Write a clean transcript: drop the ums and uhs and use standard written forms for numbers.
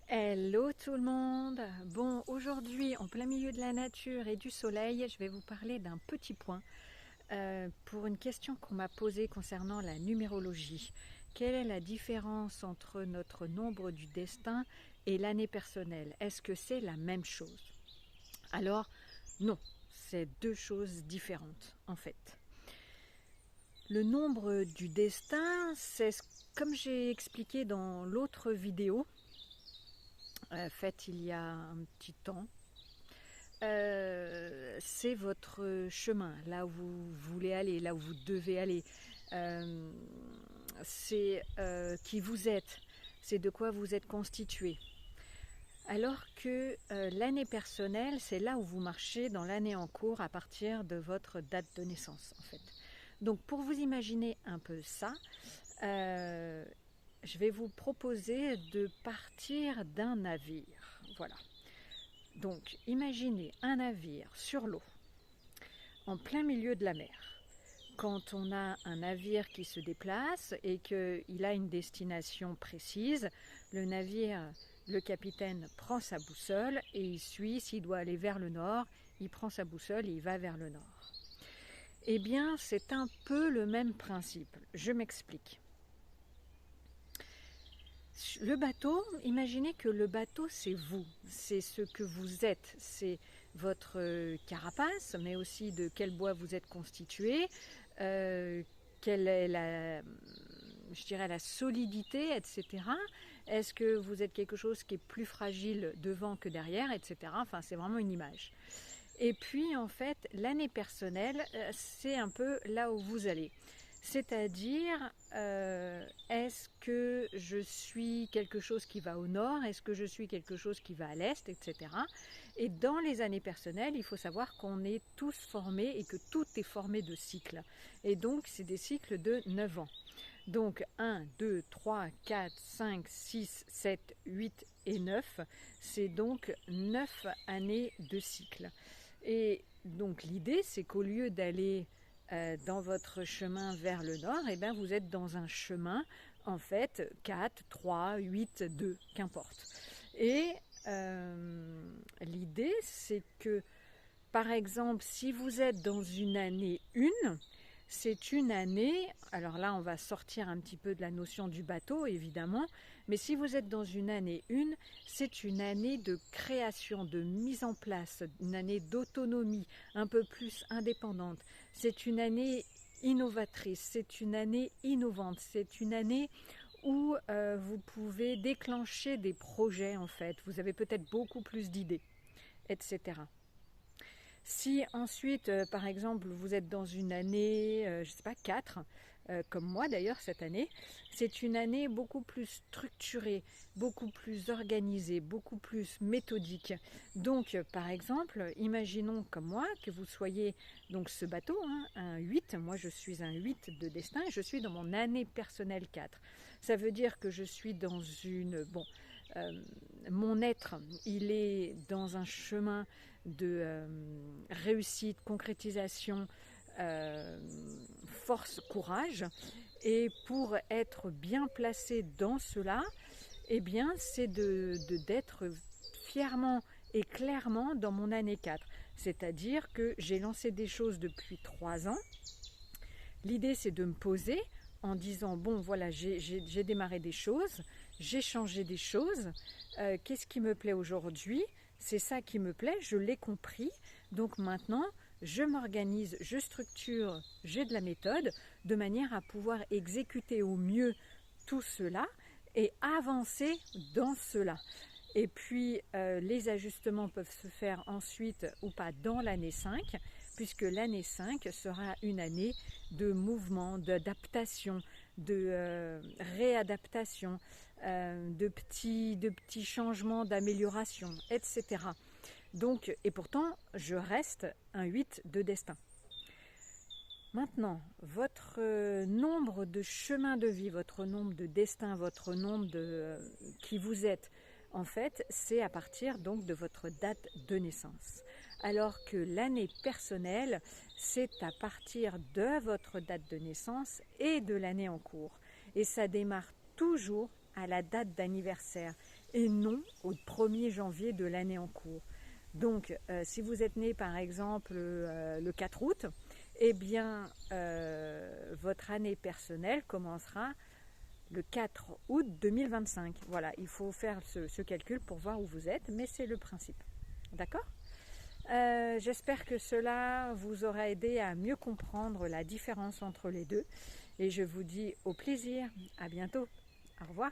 Hello tout le monde. Bon, aujourd'hui, en plein milieu de la nature et du soleil, je vais vous parler d'un petit point pour une question qu'on m'a posée concernant la numérologie. Quelle est la différence entre notre nombre du destin et l'année personnelle? Est-ce que c'est la même chose? Alors, non, c'est deux choses différentes en fait. Le nombre du destin, c'est comme j'ai expliqué dans l'autre vidéo, faite il y a un petit temps. C'est votre chemin, là où vous voulez aller, là où vous devez aller. C'est qui vous êtes, c'est de quoi vous êtes constitué. Alors que l'année personnelle, c'est là où vous marchez dans l'année en cours à partir de votre date de naissance, en fait. Donc, pour vous imaginer un peu ça, je vais vous proposer de partir d'un navire. Voilà. Donc, imaginez un navire sur l'eau, en plein milieu de la mer. Quand on a un navire qui se déplace et qu'il a une destination précise, le navire, le capitaine prend sa boussole et il suit. S'il doit aller vers le nord, il prend sa boussole et il va vers le nord. Eh bien, c'est un peu le même principe. Je m'explique. Le bateau, imaginez que le bateau, c'est vous, c'est ce que vous êtes, c'est votre carapace, mais aussi de quel bois vous êtes constitué, quelle est la solidité, etc. Est-ce que vous êtes quelque chose qui est plus fragile devant que derrière, etc. Enfin, c'est vraiment une image. Et puis, en fait, l'année personnelle, c'est un peu là où vous allez. C'est-à-dire, est-ce que je suis quelque chose qui va au nord? Est-ce que je suis quelque chose qui va à l'est, etc. Et dans les années personnelles, il faut savoir qu'on est tous formés et que tout est formé de cycles. Et donc, c'est des cycles de 9 ans. Donc 1, 2, 3, 4, 5, 6, 7, 8 et 9, c'est donc 9 années de cycle. Et donc l'idée, c'est qu'au lieu d'aller dans votre chemin vers le nord, et bien vous êtes dans un chemin, en fait, 4, 3, 8, 2, qu'importe. Et l'idée, c'est que, par exemple, si vous êtes dans une année 1, c'est une année, alors là on va sortir un petit peu de la notion du bateau évidemment, mais si vous êtes dans une année 1, c'est une année de création, de mise en place, une année d'autonomie, un peu plus indépendante. C'est une année innovatrice, c'est une année innovante, c'est une année où vous pouvez déclencher des projets en fait, vous avez peut-être beaucoup plus d'idées, etc. Si ensuite, par exemple, vous êtes dans une année, je ne sais pas, 4, comme moi d'ailleurs cette année, c'est une année beaucoup plus structurée, beaucoup plus organisée, beaucoup plus méthodique. Donc, par exemple, imaginons comme moi que vous soyez donc ce bateau, hein, un 8, moi je suis un 8 de destin, et je suis dans mon année personnelle 4. Ça veut dire que je suis dans une... Bon, mon être, il est dans un chemin de réussite, concrétisation, force, courage. Et pour être bien placé dans cela, eh bien, c'est d'être fièrement et clairement dans mon année 4. C'est-à-dire que j'ai lancé des choses depuis 3 ans. L'idée, c'est de me poser en disant, bon, voilà, j'ai démarré des choses, j'ai changé des choses, qu'est-ce qui me plaît aujourd'hui? C'est ça qui me plaît, je l'ai compris. Donc maintenant, je m'organise, je structure, j'ai de la méthode, de manière à pouvoir exécuter au mieux tout cela et avancer dans cela. Et puis, les ajustements peuvent se faire ensuite ou pas dans l'année 5, puisque l'année 5 sera une année de mouvement, d'adaptation, de réadaptation, de petits changements, d'amélioration, etc. Donc, et pourtant, je reste un 8 de destin. Maintenant, votre nombre de chemins de vie, votre nombre de destins, votre nombre de qui vous êtes, en fait, c'est à partir donc de votre date de naissance. Alors que l'année personnelle, c'est à partir de votre date de naissance et de l'année en cours. Et ça démarre toujours à la date d'anniversaire et non au 1er janvier de l'année en cours. Donc, si vous êtes né par exemple le 4 août, eh bien, votre année personnelle commencera le 4 août 2025. Voilà, il faut faire ce calcul pour voir où vous êtes, mais c'est le principe. D'accord ? J'espère que cela vous aura aidé à mieux comprendre la différence entre les deux. Et je vous dis au plaisir. À bientôt. Au revoir.